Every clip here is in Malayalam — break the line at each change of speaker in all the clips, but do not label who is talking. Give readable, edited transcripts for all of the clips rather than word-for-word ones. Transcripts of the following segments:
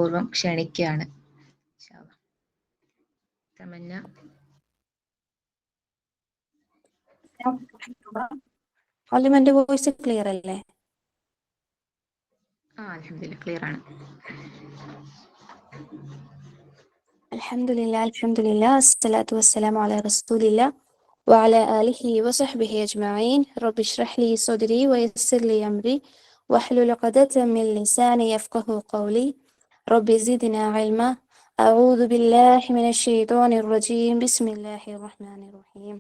പൂർവ്വം ക്ഷണിക്കുകയാണ്. തമന്ന
എന്റെ വോയിസ് ക്ലിയർ അല്ലേ?
അൽഹംദുലില്ലാ, ക്ലിയർ ആണ്.
അൽഹംദുലില്ലാ അസ്സലാത്തു വസ്സലാമു അലാ റസൂലില്ലാ വഅലാ ആലിഹി വസഹ്ബിഹി അജ്മഈൻ. റബ്ബി ഇശ്റഹ് ലി സദ്രി വയസ്സിർ ലി അംരി വഹ്ലുൽ ഉഖ്ദതം മിൻ ലിസാനി യഫ്ഖഹു ഖൗലി റബ്ബി സിദ്നാ ഇൽമാ അഊദു ബില്ലാഹി മിനശ് ശൈത്വാനിർ റജീം ബിസ്മില്ലാഹിർ റഹ്മാനിർ റഹീം.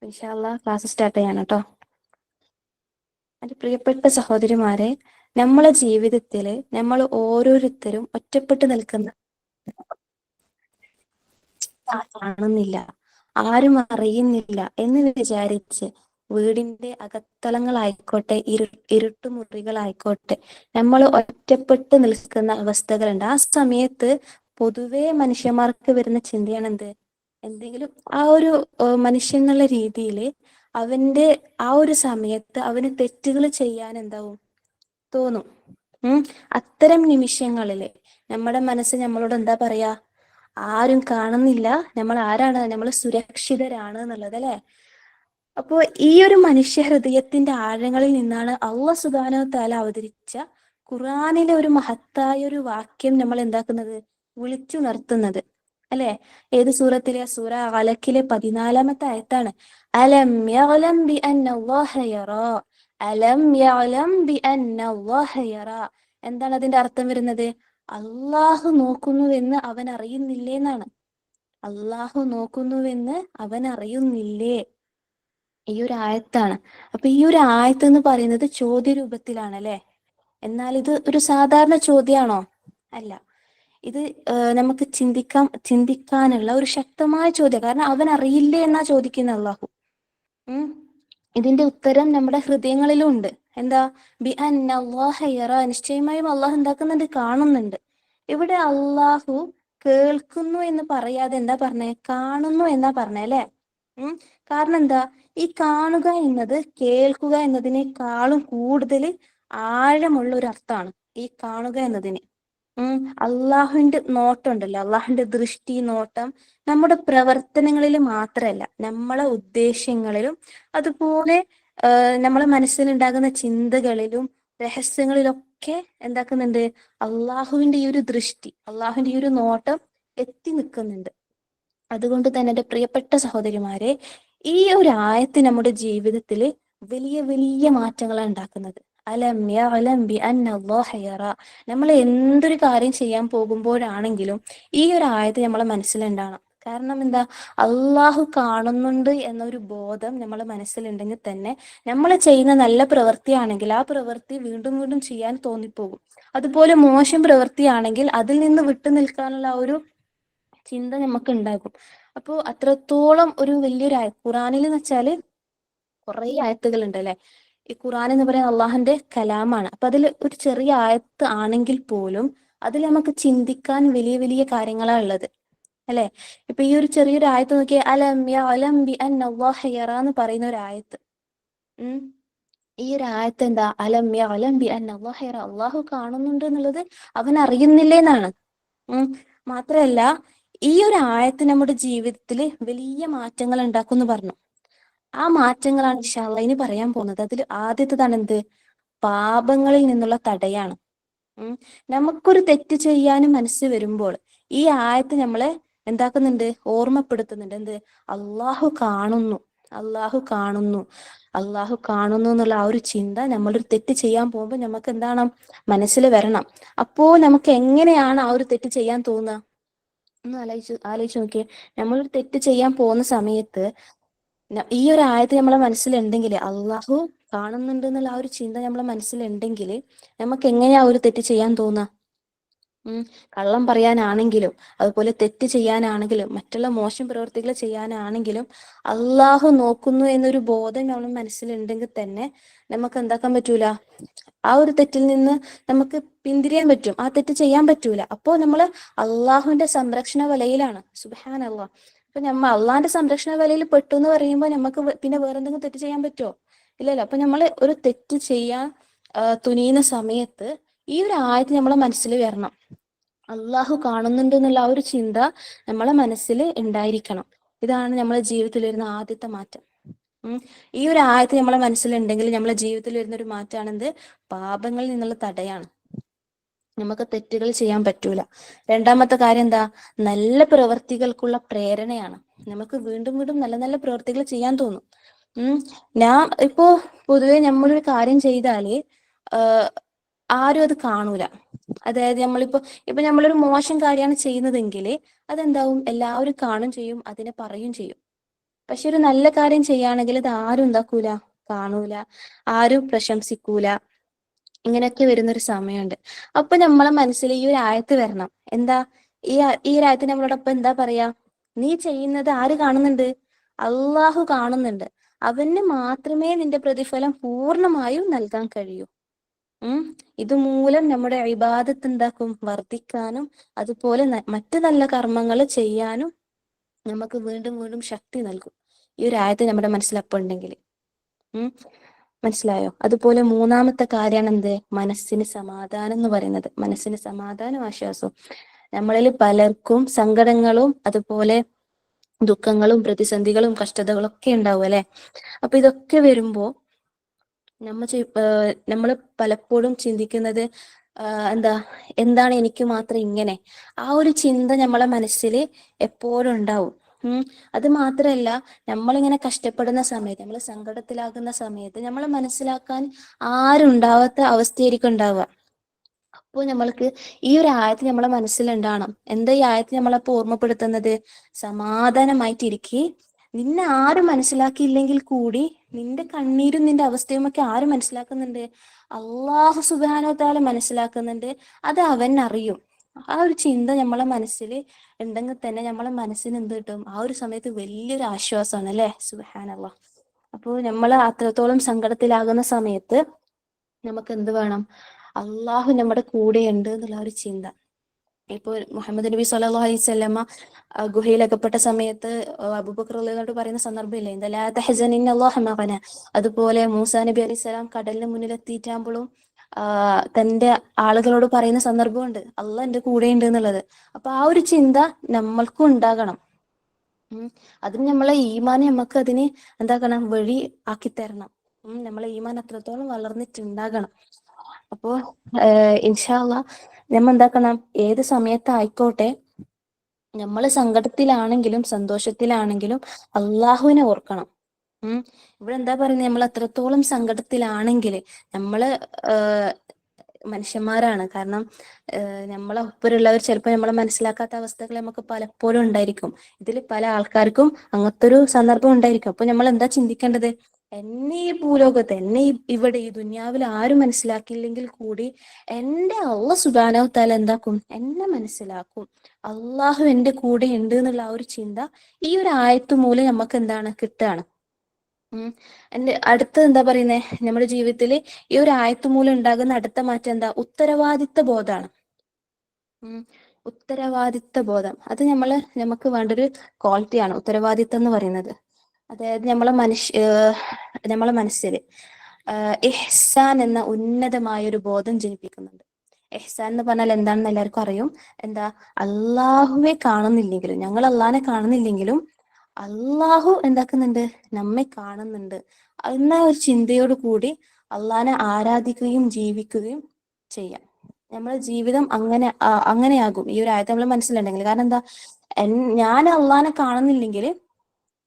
ഇൻഷാ അല്ലാഹ് ക്ലാസ് സ്റ്റാർട്ട് ചെയ്യാണ് കേട്ടോ. എൻ്റെ പ്രിയപ്പെട്ട സഹോദരിമാരെ, നമ്മളെ ജീവിതത്തിൽ നമ്മൾ ഓരോരുത്തരും ഒറ്റപ്പെട്ട് നിൽക്കുന്ന കാണുന്നില്ല, ആരും അറിയുന്നില്ല എന്ന് വിചാരിച്ച് വീടിന്റെ അകത്തളങ്ങളായിക്കോട്ടെ ഇരുട്ടുമുറികളായിക്കോട്ടെ നമ്മൾ ഒറ്റപ്പെട്ട് നിൽക്കുന്ന അവസ്ഥകളുണ്ട്. ആ സമയത്ത് പൊതുവെ മനുഷ്യന്മാർക്ക് വരുന്ന ചിന്തയാണ് എന്തെങ്കിലും ആ ഒരു മനുഷ്യൻ എന്നുള്ള രീതിയിൽ അവന്റെ ആ ഒരു സമയത്ത് അവന് തെറ്റുകൾ ചെയ്യാൻ തോന്നും. അത്തരം നിമിഷങ്ങളില് നമ്മുടെ മനസ്സ് നമ്മളോട് എന്താ പറയാ? ആരും കാണുന്നില്ല, നമ്മൾ ആരാണ്, നമ്മൾ സുരക്ഷിതരാണ് എന്നുള്ളത്, അല്ലെ? അപ്പോ ഈ ഒരു മനുഷ്യ ഹൃദയത്തിന്റെ ആഴങ്ങളിൽ നിന്നാണ് അല്ലാഹു സുബ്ഹാനഹു വ തആല അവതരിച്ച ഖുർആനിലെ ഒരു മഹത്തായ ഒരു വാക്യം നമ്മൾ വിളിച്ചുണർത്തുന്നത്, അല്ലെ? ഏത് സൂറത്തിലെ? സൂറ അലക്കിലെ 14-ാമത്തെ ആയത്താണ്. അലം യഅലം ബി അന്നല്ലാഹ യറാ, അലം യഅലം ബി അന്നല്ലാഹ യറാ. എന്താണ് അതിന്റെ അർത്ഥം വരുന്നത്? അള്ളാഹു നോക്കുന്നുവെന്ന് അവൻ അറിയുന്നില്ലേ എന്നാണ്. അള്ളാഹു നോക്കുന്നുവെന്ന് അവൻ അറിയുന്നില്ലേ? ഈ ഒരു ആയത്താണ്. അപ്പൊ ഈ ഒരു ആയത്ത് എന്ന് പറയുന്നത് ചോദ്യരൂപത്തിലാണ്, അല്ലെ? എന്നാൽ ഇത് ഒരു സാധാരണ ചോദ്യമാണോ? അല്ല. ഇത് നമുക്ക് ചിന്തിക്കാനുള്ള ഒരു ശക്തമായ ചോദ്യം. കാരണം അവൻ അറിയില്ലേ എന്നാ ചോദിക്കുന്നത് അള്ളാഹു. ഇതിന്റെ ഉത്തരം നമ്മുടെ ഹൃദയങ്ങളിലും ഉണ്ട്. എന്താ? ബി അന്നല്ലാഹ യറാ, നിശ്ചയമായും അള്ളാഹു എന്താക്കുന്നുണ്ട്? കാണുന്നുണ്ട്. ഇവിടെ അള്ളാഹു കേൾക്കുന്നു എന്ന് പറയാതെ എന്താ പറഞ്ഞേ? കാണുന്നു എന്നാ പറഞ്ഞേ, അല്ലെ? കാരണം എന്താ? ഈ കാണുക എന്നത് കേൾക്കുക എന്നതിനേക്കാളും കൂടുതൽ ആഴമുള്ള ഒരു അർത്ഥമാണ് ഈ കാണുക എന്നതിന്. അള്ളാഹുവിന്റെ നോട്ടം ഉണ്ടല്ലോ, അള്ളാഹുവിന്റെ ദൃഷ്ടി, നോട്ടം നമ്മുടെ പ്രവർത്തനങ്ങളിൽ മാത്രമല്ല, നമ്മളെ ഉദ്ദേശ്യങ്ങളിലും അതുപോലെ നമ്മളെ മനസ്സിലുണ്ടാകുന്ന ചിന്തകളിലും രഹസ്യങ്ങളിലൊക്കെ എന്താക്കുന്നുണ്ട്? അള്ളാഹുവിന്റെ ഈ ഒരു ദൃഷ്ടി, അള്ളാഹുവിന്റെ ഈ ഒരു നോട്ടം എത്തി നിൽക്കുന്നുണ്ട്. അതുകൊണ്ട് തന്നെ എൻ്റെ പ്രിയപ്പെട്ട സഹോദരിമാരെ, ഈ ഒരു ആയത്ത് നമ്മുടെ ജീവിതത്തിൽ വലിയ വലിയ മാറ്റങ്ങളാണ് ഉണ്ടാക്കുന്നത്. അലം യഅലം ബി അന്നല്ലാഹ യറാ. നമ്മൾ എന്തൊരു കാര്യം ചെയ്യാൻ പോകുമ്പോഴാണെങ്കിലും ഈ ഒരു ആയത്ത് നമ്മളെ മനസ്സിലുണ്ടാകണം. കാരണം എന്താ? അള്ളാഹു കാണുന്നുണ്ട് എന്നൊരു ബോധം നമ്മളെ മനസ്സിലുണ്ടെങ്കിൽ തന്നെ നമ്മൾ ചെയ്യുന്ന നല്ല പ്രവൃത്തിയാണെങ്കിൽ ആ പ്രവൃത്തി വീണ്ടും വീണ്ടും ചെയ്യാൻ തോന്നിപ്പോകും. അതുപോലെ മോശം പ്രവൃത്തിയാണെങ്കിൽ അതിൽ നിന്ന് വിട്ടു നിൽക്കാനുള്ള ആ ഒരു ചിന്ത നമുക്ക് ഉണ്ടാകും. അപ്പോൾ അത്രത്തോളം ഒരു വലിയൊരു ഖുറാനിൽ എന്ന് വെച്ചാല് കുറെ ആയത്തുകൾ ഉണ്ട്, അല്ലെ? ഈ ഖുറാൻ എന്ന് പറയുന്നത് അള്ളാഹുന്റെ കലാമാണ്. അപ്പൊ അതിൽ ഒരു ചെറിയ ആയത്ത് ആണെങ്കിൽ പോലും അതിൽ നമുക്ക് ചിന്തിക്കാൻ വലിയ വലിയ കാര്യങ്ങളാണ് ഉള്ളത്, അല്ലെ? ഇപ്പൊ ഈ ഒരു ചെറിയൊരു ആയത്ത് നോക്കിയാൽ അലം യഅലം ബി അന്നല്ലാഹ യറാ എന്ന് പറയുന്ന ഒരു ആയത്ത്. ഈ ഒരു ആയത്ത് എന്താ? അലം യഅലം ബി അന്നല്ലാഹ യറാ, അള്ളാഹു കാണുന്നുണ്ട് എന്നുള്ളത് അവൻ അറിയുന്നില്ലേന്നാണ്. മാത്രമല്ല, ഈ ഒരു ആയത്ത് നമ്മുടെ ജീവിതത്തിൽ വലിയ മാറ്റങ്ങൾ ഉണ്ടാക്കും എന്ന് പറഞ്ഞു. ആ മാറ്റങ്ങളാണ് ഇൻഷാ അല്ലാഹ് ഇനി പറയാൻ പോകുന്നത്. അതിൽ ആദ്യത്തേതാണ് പാപങ്ങളിൽ നിന്നുള്ള തടയാണ്. നമുക്കൊരു തെറ്റ് ചെയ്യാനും മനസ്സ് വരുമ്പോൾ ഈ ആയത്ത് നമ്മളെ എന്താക്കുന്നുണ്ട്? ഓർമ്മപ്പെടുത്തുന്നുണ്ട്. അള്ളാഹു കാണുന്നു, അള്ളാഹു കാണുന്നു, അള്ളാഹു കാണുന്നു എന്നുള്ള ആ ഒരു ചിന്ത നമ്മളൊരു തെറ്റ് ചെയ്യാൻ പോകുമ്പോൾ നമുക്ക് എന്താണ് മനസ്സിൽ വരണം. അപ്പോ നമുക്ക് എങ്ങനെയാണ് ആ ഒരു തെറ്റ് ചെയ്യാൻ തോന്നുക? ഒന്ന് ആലോചിച്ച് നോക്കിയേ. നമ്മളൊരു തെറ്റ് ചെയ്യാൻ പോകുന്ന സമയത്ത് ഈ ഒരു ആയത്ത് നമ്മളെ മനസ്സിലുണ്ടെങ്കിൽ, അള്ളാഹു കാണുന്നുണ്ട് എന്നുള്ള ആ ഒരു ചിന്ത നമ്മളെ മനസ്സിലുണ്ടെങ്കിൽ നമുക്ക് എങ്ങനെയാ ഒരു തെറ്റ് ചെയ്യാൻ തോന്നുക? കള്ളം പറയാനാണെങ്കിലും അതുപോലെ തെറ്റ് ചെയ്യാനാണെങ്കിലും മറ്റുള്ള മോശം പ്രവൃത്തികൾ ചെയ്യാനാണെങ്കിലും അള്ളാഹു നോക്കുന്നു എന്നൊരു ബോധം നമ്മൾ മനസ്സിലുണ്ടെങ്കിൽ തന്നെ നമുക്ക് എന്താക്കാൻ പറ്റൂല? ആ ഒരു തെറ്റിൽ നിന്ന് നമുക്ക് പിന്തിരിയാൻ പറ്റും, ആ തെറ്റ് ചെയ്യാൻ പറ്റൂല. അപ്പോൾ നമ്മൾ അള്ളാഹുവിന്റെ സംരക്ഷണ വലയിലാണ്. സുബ്ഹാനല്ലാഹ്. അപ്പൊ നമ്മൾ അള്ളാഹിന്റെ സംരക്ഷണ വലയിൽ പെട്ടു എന്ന് പറയുമ്പോൾ നമുക്ക് പിന്നെ വേറെന്തെങ്കിലും തെറ്റ് ചെയ്യാൻ പറ്റുമോ? ഇല്ലല്ലോ. അപ്പൊ നമ്മൾ ഒരു തെറ്റ് ചെയ്യാൻ തുനിയുന്ന സമയത്ത് ഈ ഒരു ആയത്ത് നമ്മളെ മനസ്സിൽ വരണം. അള്ളാഹു കാണുന്നുണ്ട് എന്നുള്ള ആ ഒരു ചിന്ത നമ്മളെ മനസ്സിൽ ഉണ്ടായിരിക്കണം. ഇതാണ് നമ്മളെ ജീവിതത്തിൽ വരുന്ന ആദ്യത്തെ മാറ്റം. ഈ ഒരു ആയത്ത് നമ്മളെ മനസ്സിലുണ്ടെങ്കിൽ നമ്മളെ ജീവിതത്തിൽ വരുന്ന ഒരു മാറ്റമാണെന്ത്? പാപങ്ങളിൽ നിന്നുള്ള തടയാണ്. നമുക്ക് തെറ്റുകൾ ചെയ്യാൻ പറ്റൂല. രണ്ടാമത്തെ കാര്യം എന്താ? നല്ല പ്രവർത്തികൾക്കുള്ള പ്രേരണയാണ്. നമുക്ക് വീണ്ടും വീണ്ടും നല്ല നല്ല പ്രവർത്തികൾ ചെയ്യാൻ തോന്നും. ഞാൻ ഇപ്പോ പൊതുവെ നമ്മളൊരു കാര്യം ചെയ്താല് ആരും അത് കാണൂല. അതായത് ഇപ്പൊ നമ്മളൊരു മോശം കാര്യമാണ് ചെയ്യുന്നതെങ്കിൽ അതെന്താവും? എല്ലാവരും കാണും ചെയ്യും, അതിനെ പറയും ചെയ്യും. പക്ഷെ ഒരു നല്ല കാര്യം ചെയ്യുകയാണെങ്കിൽ അത് ആരും എന്താക്കൂല? കാണൂല, ആരും പ്രശംസിക്കൂല. ഇങ്ങനെയൊക്കെ വരുന്നൊരു സമയമുണ്ട്. അപ്പൊ നമ്മളെ മനസ്സിൽ ഈ ഒരു ആയത്ത് വരണം. എന്താ ഈ ഒരു ആയത്ത് നമ്മളോടൊപ്പം എന്താ പറയാ? നീ ചെയ്യുന്നത് ആര് കാണുന്നുണ്ട്? അള്ളാഹു കാണുന്നുണ്ട്. അവന് മാത്രമേ നിന്റെ പ്രതിഫലം പൂർണ്ണമായും നൽകാൻ കഴിയൂ. ഇതുമൂലം നമ്മുടെ ഇബാദത്ത് എന്താക്കും? വർദ്ധിക്കാനും അതുപോലെ മറ്റു നല്ല കർമ്മങ്ങൾ ചെയ്യാനും നമുക്ക് വീണ്ടും വീണ്ടും ശക്തി നൽകും ഈ ഒരു ആയത്ത് നമ്മുടെ മനസ്സിലപ്പം ഉണ്ടെങ്കിൽ. മനസ്സിലായോ? അതുപോലെ മൂന്നാമത്തെ കാര്യമാണ് എന്ത്? മനസ്സിന് സമാധാനം എന്ന് പറയുന്നത്. മനസ്സിന് സമാധാനം, ആശ്വാസവും. നമ്മളിൽ പലർക്കും സങ്കടങ്ങളും അതുപോലെ ദുഃഖങ്ങളും പ്രതിസന്ധികളും കഷ്ടതകളും ഒക്കെ ഉണ്ടാവും അല്ലെ? അപ്പൊ ഇതൊക്കെ വരുമ്പോ നമ്മൾ പലപ്പോഴും ചിന്തിക്കുന്നത് എന്താണ് എനിക്ക് മാത്രം ഇങ്ങനെ? ആ ഒരു ചിന്ത നമ്മളെ മനസ്സിൽ എപ്പോഴും ഉണ്ടാവും. അത് മാത്രല്ല, നമ്മളിങ്ങനെ കഷ്ടപ്പെടുന്ന സമയത്ത്, നമ്മൾ സങ്കടത്തിലാകുന്ന സമയത്ത് നമ്മളെ മനസ്സിലാക്കാൻ ആരും ഉണ്ടാവാത്ത അവസ്ഥയായിരിക്കും ഉണ്ടാവുക. അപ്പോൾ നമ്മൾക്ക് ഈ ഒരു ആയത്ത് നമ്മളെ മനസ്സിലുണ്ടാവണം. എന്താ ഈ ആയത്ത് നമ്മളപ്പോ ഓർമ്മപ്പെടുത്തുന്നത്? സമാധാനമായിട്ടിരിക്കെ, നിന്നെ ആരും മനസ്സിലാക്കിയില്ലെങ്കിൽ കൂടി നിന്റെ കണ്ണീരും നിന്റെ അവസ്ഥയും ഒക്കെ ആര് മനസ്സിലാക്കുന്നുണ്ട്? അള്ളാഹു സുബ്ഹാനഹു വ തആല മനസ്സിലാക്കുന്നുണ്ട്. അത് അവൻ അറിയും. ആ ഒരു ചിന്ത നമ്മളെ മനസ്സിൽ ഉണ്ടെങ്കിൽ തന്നെ നമ്മളെ മനസ്സിന് എന്ത് കിട്ടും? ആ ഒരു സമയത്ത് വലിയൊരു ആശ്വാസമാണ് അല്ലെ? സുബ്ഹാനല്ലാഹ്. അപ്പോൾ നമ്മൾ അത്രത്തോളം സങ്കടത്തിലാകുന്ന സമയത്ത് നമുക്ക് എന്ത് വേണം? അള്ളാഹു നമ്മുടെ കൂടെയുണ്ട് എന്നുള്ള ഒരു ചിന്ത. ഇപ്പോൾ മുഹമ്മദ് നബി സ്വല്ലല്ലാഹു അലൈഹി വസല്ലമ ഗുഹയിലകപ്പെട്ട സമയത്ത് അബൂബക്കർ റളിയല്ലാഹു പറയുന്ന സന്ദർഭമില്ലേ? എന്താ ലാ തഹ്സൻ ഇന്നല്ലാഹ മഅനാ. അതുപോലെ മൂസാ നബി അലൈഹി സ്വലാം കടലിന് മുന്നിലെത്തിയിട്ടാകുമ്പോഴും തന്റെ ആളുകളോട് പറയുന്ന സന്ദർഭമുണ്ട്, അള്ളാഹ് എന്റെ കൂടെയുണ്ട് എന്നുള്ളത്. അപ്പൊ ആ ഒരു ചിന്ത നമ്മൾക്കും ഉണ്ടാകണം. അതിന് നമ്മളെ ഈമാൻ നമുക്ക് അതിന് എന്താക്കണം? വഴി ആക്കി തരണം. നമ്മളെ ഈമാൻ അത്രത്തോളം വളർന്നിട്ടുണ്ടാകണം. അപ്പോ ഇൻഷാ അള്ളാഹ് നമ്മൾ എന്താക്കണം? ഏത് സമയത്തായിക്കോട്ടെ, നമ്മൾ സങ്കടത്തിലാണെങ്കിലും സന്തോഷത്തിലാണെങ്കിലും അള്ളാഹുവിനെ ഓർക്കണം. ഇവിടെ എന്താ പറയുന്നത്? നമ്മൾ അത്രത്തോളം സങ്കടത്തിലാണെങ്കിൽ നമ്മള് മനുഷ്യന്മാരാണ്. കാരണം നമ്മളെ ഒപ്പരുള്ളവർ ചിലപ്പോൾ നമ്മളെ മനസ്സിലാക്കാത്ത അവസ്ഥകൾ നമുക്ക് പലപ്പോഴും ഉണ്ടായിരിക്കും. ഇതിൽ പല ആൾക്കാർക്കും അങ്ങനത്തെ ഒരു സന്ദർഭം ഉണ്ടായിരിക്കും. അപ്പൊ നമ്മൾ എന്താ ചിന്തിക്കേണ്ടത്? എന്നെ ഈ ഭൂലോകത്ത്, എന്നെ ഇവിടെ ഈ ദുനിയാവിൽ ആരും മനസ്സിലാക്കിയില്ലെങ്കിൽ കൂടി എന്റെ അല്ലാഹു സുബ്ഹാനഹു വ തആല എന്താക്കും? എന്നെ മനസ്സിലാക്കും. അള്ളാഹു എന്റെ കൂടെ ഉണ്ട് എന്നുള്ള ആ ഒരു ചിന്ത ഈ ഒരു ആയത്ത് മൂലം നമുക്ക് എന്താണ് കിട്ടുകയാണ്. എന്റെ അടുത്ത് എന്താ പറയുന്നേ? നമ്മുടെ ജീവിതത്തിൽ ഈ ഒരു ആയത്ത് മൂലം ഉണ്ടാകുന്ന അടുത്ത മാറ്റം എന്താ? ഉത്തരവാദിത്ത ബോധമാണ്. ഉത്തരവാദിത്ത ബോധം അത് നമുക്ക് വേണ്ടൊരു ക്വാളിറ്റിയാണ് ഉത്തരവാദിത്തം എന്ന് പറയുന്നത്. അതായത് നമ്മളെ മനസ്സിൽ ഇഹ്സാൻ എന്ന ഉന്നതമായ ഒരു ബോധം ജനിപ്പിക്കുന്നുണ്ട്. ഇഹ്സാൻ എന്ന് പറഞ്ഞാൽ എന്താണെന്ന് എല്ലാവർക്കും അറിയും. എന്താ? അള്ളാഹുവെ കാണുന്നില്ലെങ്കിലും, ഞങ്ങൾ അള്ളാഹിനെ കാണുന്നില്ലെങ്കിലും അള്ളാഹു എന്താക്കുന്നുണ്ട്? നമ്മെ കാണുന്നുണ്ട് എന്ന ഒരു ചിന്തയോട് കൂടി അള്ളാഹിനെ ആരാധിക്കുകയും ജീവിക്കുകയും ചെയ്യാം. നമ്മളെ ജീവിതം അങ്ങനെയാകും ഈ ഒരു ആയത്ത് നമ്മൾ മനസ്സിലുണ്ടെങ്കിൽ. കാരണം എന്താ? ഞാൻ അള്ളാഹിനെ കാണുന്നില്ലെങ്കിൽ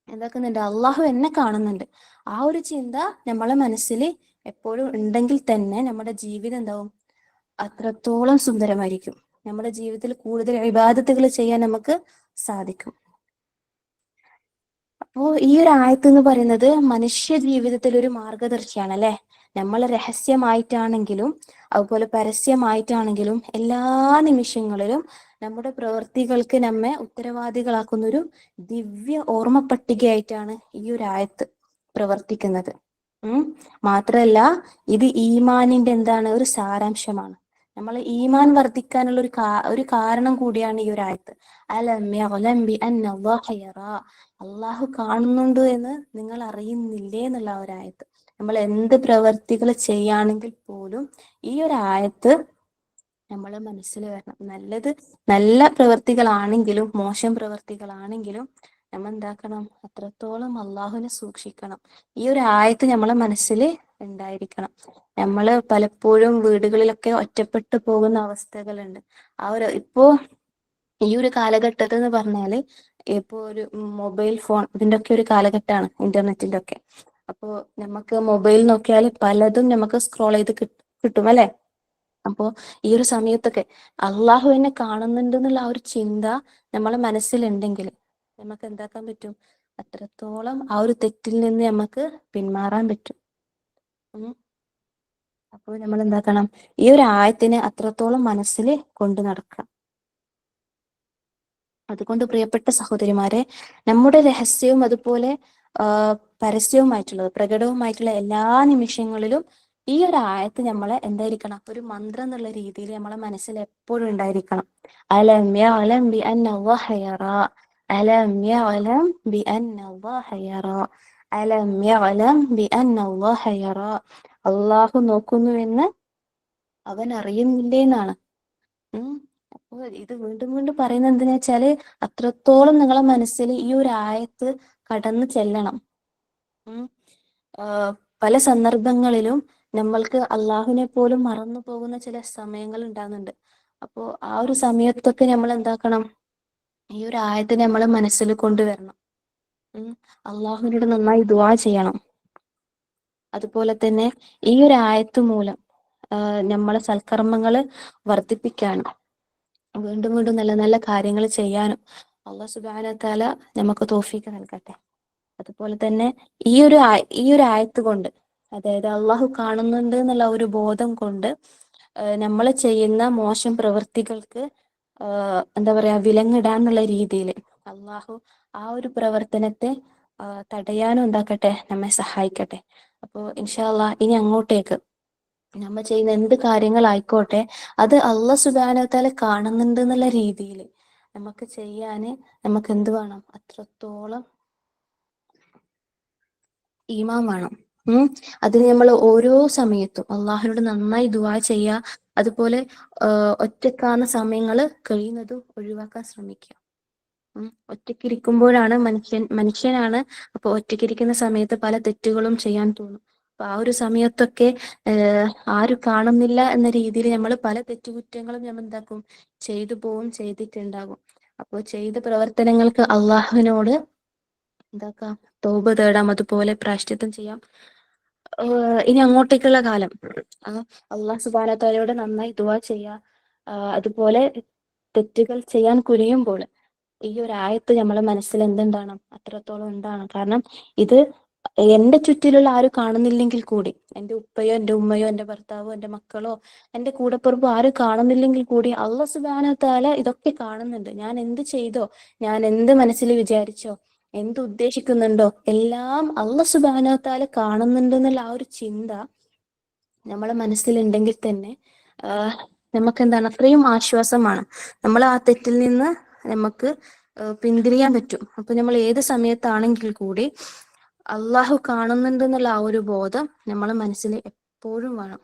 എന്താക്കുന്നുണ്ട്? അള്ളാഹു എന്നെ കാണുന്നുണ്ട്. ആ ഒരു ചിന്ത നമ്മളെ മനസ്സിൽ എപ്പോഴും ഉണ്ടെങ്കിൽ തന്നെ നമ്മുടെ ജീവിതം എന്താവും? അത്രത്തോളം സുന്ദരമായിരിക്കും. നമ്മുടെ ജീവിതത്തിൽ കൂടുതൽ ഇബാദത്തുകൾ ചെയ്യാൻ നമുക്ക് സാധിക്കും. അപ്പോ ഈ ഒരു ആയത്ത് എന്ന് പറയുന്നത് മനുഷ്യ ജീവിതത്തിൽ ഒരു മാർഗദർശിയാണ് അല്ലെ? നമ്മൾ രഹസ്യമായിട്ടാണെങ്കിലും അതുപോലെ പരസ്യമായിട്ടാണെങ്കിലും എല്ലാ നിമിഷങ്ങളിലും നമ്മുടെ പ്രവൃത്തികൾക്ക് നമ്മെ ഉത്തരവാദികളാക്കുന്ന ഒരു ദിവ്യ ഓർമ്മ പട്ടികയായിട്ടാണ് ഈ ഒരു ആയത്ത് പ്രവർത്തിക്കുന്നത്. മാത്രല്ല, ഇത് ഈമാനിന്റെ എന്താണ്? ഒരു സാരാംശമാണ്. നമ്മൾ ഈമാൻ വർദ്ധിക്കാനുള്ള ഒരു കാരണം കൂടിയാണ് ഈ ഒരു ആയത്ത്. അലം യഅലം ബിഅന്ന അല്ലാഹ യറാ. അള്ളാഹു കാണുന്നുണ്ട് എന്ന് നിങ്ങൾ അറിയുന്നില്ലേ എന്നുള്ള ഒരായത്ത്. നമ്മൾ എന്ത് പ്രവർത്തികൾ ചെയ്യുകയാണെങ്കിൽ പോലും ഈ ഒരു ആയത്ത് നമ്മളെ മനസ്സിൽ വരണം. നല്ല പ്രവൃത്തികളാണെങ്കിലും മോശം പ്രവൃത്തികളാണെങ്കിലും നമ്മൾ എന്താക്കണം, അത്രത്തോളം അള്ളാഹുവിനെ സൂക്ഷിക്കണം. ഈ ഒരു ആയത്ത് നമ്മളെ മനസ്സിൽ ഉണ്ടായിരിക്കണം. നമ്മൾ പലപ്പോഴും വീടുകളിലൊക്കെ ഒറ്റപ്പെട്ടു പോകുന്ന അവസ്ഥകളുണ്ട്. ഇപ്പോ ഈ ഒരു കാലഘട്ടത്തിൽ എന്ന് പറഞ്ഞാല് ഇപ്പോ ഒരു മൊബൈൽ ഫോൺ ഇതിന്റെ ഒക്കെ ഒരു കാലഘട്ടമാണ്, ഇന്റർനെറ്റിന്റെ ഒക്കെ. അപ്പോ നമുക്ക് മൊബൈൽ നോക്കിയാൽ പലതും നമുക്ക് സ്ക്രോൾ ചെയ്ത് കിട്ടും അല്ലെ. അപ്പോ ഈ ഒരു സമയത്തൊക്കെ അള്ളാഹു എന്നെ കാണുന്നുണ്ട് എന്നുള്ള ആ ഒരു ചിന്ത നമ്മളെ മനസ്സിലുണ്ടെങ്കിൽ നമുക്ക് എന്താക്കാൻ പറ്റും, അത്രത്തോളം ആ ഒരു തെറ്റിൽ നിന്ന് നമുക്ക് പിന്മാറാൻ പറ്റും. അപ്പോൾ നമ്മൾ എന്താക്കണം, ഈ ഒരു ആയത്തിനെ അത്രത്തോളം മനസ്സിൽ കൊണ്ടു നടക്കണം. അതുകൊണ്ട് പ്രിയപ്പെട്ട സഹോദരിമാരെ, നമ്മുടെ രഹസ്യവും അതുപോലെ പരസ്യവുമായിട്ടുള്ളത്, പ്രകടവുമായിട്ടുള്ള എല്ലാ നിമിഷങ്ങളിലും ഈ ഒരു ആയത്ത് നമ്മളെ എന്തായിരിക്കണം, ഒരു മന്ത്രം എന്നുള്ള രീതിയിൽ നമ്മളെ മനസ്സിൽ എപ്പോഴും ഉണ്ടായിരിക്കണം. അലം യഅലം ബിഅന്ന അല്ലാഹ യറാ, അലം യഅലം ബിഅന്ന അല്ലാഹ യറാ, അലം യഅലം ബിഅന്ന അല്ലാഹ യറാ. അള്ളാഹു നോക്കുന്നുവെന്ന് അവൻ അറിയുന്നില്ലേ എന്നാണ്. അപ്പോൾ ഇത് വീണ്ടും വീണ്ടും പറയുന്നത് എന്തിനാ വെച്ചാല് അത്രത്തോളം നിങ്ങളെ മനസ്സിൽ ഈ ഒരു ആയത്ത് കടന്നു ചെല്ലണം. പല സന്ദർഭങ്ങളിലും നമ്മൾക്ക് അള്ളാഹുവിനെ പോലും മറന്നു പോകുന്ന ചില സമയങ്ങൾ ഉണ്ടാകുന്നുണ്ട്. അപ്പോൾ ആ ഒരു സമയത്തൊക്കെ നമ്മൾ എന്താക്കണം, ഈ ഒരു ആയത്തിനെ നമ്മളെ മനസ്സിൽ കൊണ്ടുവരണം. അള്ളാഹുവിനോട് നന്നായി ദുആ ചെയ്യണം. അതുപോലെ തന്നെ ഈ ഒരു ആയത്ത് മൂലം നമ്മളെ സൽക്കർമ്മങ്ങൾ വർദ്ധിപ്പിക്കാനും വീണ്ടും വീണ്ടും നല്ല നല്ല കാര്യങ്ങൾ ചെയ്യാനും അല്ലാഹു സുബ്ഹാനഹു വ തആല നമുക്ക് തൗഫീഖ് നൽകട്ടെ. അതുപോലെ തന്നെ ഈ ഒരു ആയത്ത് കൊണ്ട്, അതായത് അള്ളാഹു കാണുന്നുണ്ട് എന്നുള്ള ഒരു ബോധം കൊണ്ട് നമ്മൾ ചെയ്യുന്ന മോശം പ്രവൃത്തികൾക്ക് എന്താ പറയാ, വിലങ്ങിടാന്നുള്ള രീതിയിൽ അള്ളാഹു ആ ഒരു പ്രവർത്തനത്തെ തടയാനും എന്താക്കട്ടെ, നമ്മെ സഹായിക്കട്ടെ. അപ്പോൾ ഇൻഷാ അല്ലാഹ് ഇനി അങ്ങോട്ടേക്ക് നമ്മൾ ചെയ്യുന്ന എന്ത് കാര്യങ്ങളായിക്കോട്ടെ അത് അല്ലാഹു സുബ്ഹാനഹു വ തആല കാണുന്നുണ്ട് എന്നുള്ള രീതിയിൽ നമുക്ക് ചെയ്യാന് നമുക്ക് എന്ത് വേണം, അത്രത്തോളം ഈമാൻ വേണം. അതിന് നമ്മൾ ഓരോ സമയത്തും അള്ളാഹുവിനോട് നന്നായി ദുആ ചെയ്യുക. അതുപോലെ ഒറ്റക്കാവുന്ന സമയങ്ങൾ കഴിയുന്നതും ഒഴിവാക്കാൻ ശ്രമിക്കുക. ഒറ്റയ്ക്കിരിക്കുമ്പോഴാണ് മനുഷ്യനാണ്. അപ്പൊ ഒറ്റയ്ക്കിരിക്കുന്ന സമയത്ത് പല തെറ്റുകളും ചെയ്യാൻ തോന്നും. അപ്പൊ ആ ഒരു സമയത്തൊക്കെ ആരും കാണുന്നില്ല എന്ന രീതിയിൽ നമ്മൾ പല തെറ്റുകുറ്റങ്ങളും നമ്മൾ എന്താക്കും, ചെയ്തു പോവും, ചെയ്തിട്ടുണ്ടാകും. അപ്പോൾ ചെയ്ത പ്രവർത്തനങ്ങൾക്ക് അള്ളാഹുവിനോട് എന്താക്കാം, തൗബ തേടാം, അതുപോലെ പ്രായശ്ചിത്തം ചെയ്യാം. ഇനി അങ്ങോട്ടേക്കുള്ള കാലം അള്ളാഹു സുബ്ഹാനഹു വ തആലയോട് നന്നായി ദുആ ചെയ്യുക. അതുപോലെ തെറ്റുകൾ ചെയ്യാൻ കുനിയുമ്പോൾ ഈ ഒരു ആയത്ത് നമ്മളെ മനസ്സിൽ എന്തുണ്ടാകണം, അത്രത്തോളം ഉണ്ടാകണം. കാരണം ഇത് എന്റെ ചുറ്റിലുള്ള ആരും കാണുന്നില്ലെങ്കിൽ കൂടി, എൻ്റെ ഉപ്പയോ എൻ്റെ ഉമ്മയോ എൻ്റെ ഭർത്താവോ എൻ്റെ മക്കളോ എൻ്റെ കൂടപ്പിറപ്പോ ആരും കാണുന്നില്ലെങ്കിൽ കൂടി അല്ലാഹു സുബ്ഹാനഹു വ തആല ഇതൊക്കെ കാണുന്നുണ്ട്. ഞാൻ എന്ത് ചെയ്തോ, ഞാൻ എന്ത് മനസ്സിൽ വിചാരിച്ചോ, എന്ത് ഉദ്ദേശിക്കുന്നുണ്ടോ എല്ലാം അല്ലാഹു സുബ്ഹാനഹു വ തആല കാണുന്നുണ്ട് എന്നുള്ള ആ ഒരു ചിന്ത നമ്മളെ മനസ്സിലുണ്ടെങ്കിൽ തന്നെ നമുക്ക് എന്താണ്, അത്രയും ആശ്വാസമാണ്. നമ്മൾ ആ തെറ്റിൽ നിന്ന് നമുക്ക് പിന്തിരിയാൻ പറ്റും. അപ്പൊ നമ്മൾ ഏത് സമയത്താണെങ്കിൽ കൂടി അള്ളാഹു കാണുന്നുണ്ട് എന്നുള്ള ആ ഒരു ബോധം നമ്മളെ മനസ്സിൽ എപ്പോഴും വേണം.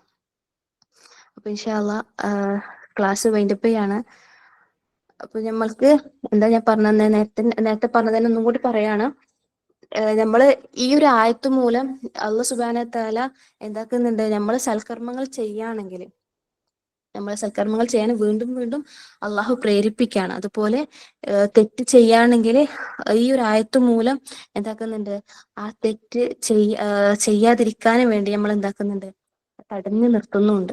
അപ്പൊ ഇൻഷാ അല്ലാഹ് ക്ലാസ് വൈൻഡപ്പ് ചെയ്യാണ്. അപ്പൊ നമ്മൾക്ക് എന്താ ഞാൻ പറഞ്ഞത്, നേരത്തെ പറഞ്ഞതിന് ഒന്നും കൂടി പറയാണ്. നമ്മള് ഈ ഒരു ആയത്ത് മൂലം അല്ലാഹു സുബ്ഹാനഹു വ തആല എന്താക്കുന്നുണ്ട്, നമ്മൾ സൽക്കർമ്മങ്ങൾ ചെയ്യുകയാണെങ്കിൽ നമ്മൾ സൽക്കർമ്മങ്ങൾ ചെയ്യാൻ വീണ്ടും വീണ്ടും അള്ളാഹു പ്രേരിപ്പിക്കുകയാണ്. അതുപോലെ തെറ്റ് ചെയ്യുകയാണെങ്കിൽ ഈ ഒരു ആയത്ത് മൂലം എന്താക്കുന്നുണ്ട്, ആ തെറ്റ് ചെയ്യാതിരിക്കാൻ വേണ്ടി നമ്മൾ എന്താക്കുന്നുണ്ട്, തടഞ്ഞു നിർത്തുന്നുണ്ട്.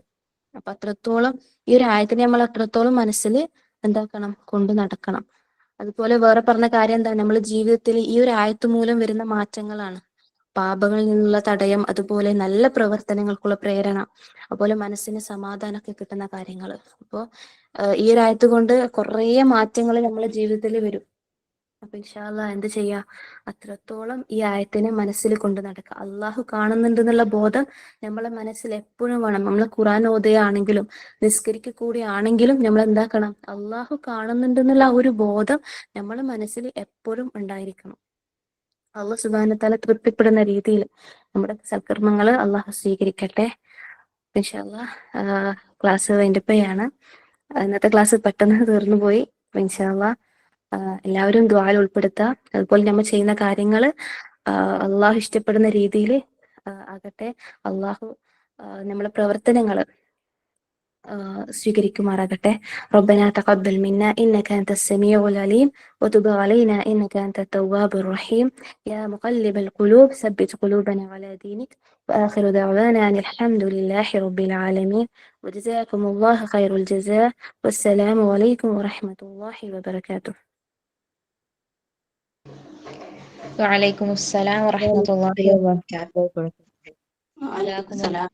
അപ്പൊ അത്രത്തോളം ഈ ഒരു ആയത്തിനെ നമ്മൾ അത്രത്തോളം മനസ്സിൽ എന്താക്കണം, കൊണ്ടു നടക്കണം. അതുപോലെ വേറെ പറഞ്ഞ കാര്യം എന്താ, നമ്മൾ ജീവിതത്തിൽ ഈ ഒരു ആയത്ത് മൂലം വരുന്ന മാറ്റങ്ങളാണ് പാപങ്ങളിൽ നിന്നുള്ള തടയം, അതുപോലെ നല്ല പ്രവർത്തനങ്ങൾക്കുള്ള പ്രേരണ, അതുപോലെ മനസ്സിന് സമാധാനമൊക്കെ കിട്ടുന്ന കാര്യങ്ങൾ. അപ്പോൾ ഈ ഒരു ആയത്ത് കൊണ്ട് കുറേ മാറ്റങ്ങൾ നമ്മളെ ജീവിതത്തിൽ വരും. അപ്പൊ ഇൻഷാ അല്ലാഹ് എന്ത് ചെയ്യാ, അത്രത്തോളം ഈ ആയത്തിനെ മനസ്സിൽ കൊണ്ട് നടക്കുക. അള്ളാഹു കാണുന്നുണ്ട് എന്നുള്ള ബോധം നമ്മളെ മനസ്സിൽ എപ്പോഴും വേണം. നമ്മൾ ഖുർആൻ ഓതുകയാണെങ്കിലും നിസ്കരിക്കുക കൂടിയാണെങ്കിലും നമ്മൾ എന്താക്കണം, അള്ളാഹു കാണുന്നുണ്ട് എന്നുള്ള ഒരു ബോധം നമ്മളെ മനസ്സിൽ എപ്പോഴും ഉണ്ടായിരിക്കണം. അള്ളാഹു സുബ്ഹാനഹു വതആല തൃപ്തിപ്പെടുന്ന രീതിയിൽ നമ്മുടെ സൽക്കർമ്മങ്ങൾ അള്ളാഹു സ്വീകരിക്കട്ടെ. ഇൻഷാ അല്ലാഹ് ക്ലാസ് വൈൻഡപ്പ് ചെയ്യാണ്. ഇന്നത്തെ ക്ലാസ് പെട്ടെന്ന് തീർന്നു പോയി. ഇൻഷാ അല്ലാഹ് എല്ലാവരും ദുആയിൽ ഉൾപ്പെടുത്തുക. അതുപോലെ നമ്മൾ ചെയ്യുന്ന കാര്യങ്ങൾ അള്ളാഹു ഇഷ്ടപ്പെടുന്ന രീതിയിൽ ആകട്ടെ. അള്ളാഹു നമ്മളെ പ്രവർത്തനങ്ങൾ സ്വീകരിക്കുമാറാകട്ടെ. ربنا تقبل منا إنك أنت السميع العليم وتب علينا إنك أنت التواب الرحيم يا مقلب القلوب ثبت قلوبنا على دينك وآخر دعوانا أن الحمد لله رب العالمين وجزاكم الله خير الجزاء والسلام عليكم ورحمة الله وبركاته.
വഅലൈക്കും അസ്സലാം വറഹ്മത്തുള്ളാഹി വബറകാതുഹു.
വഅലൈക്കും സലാം.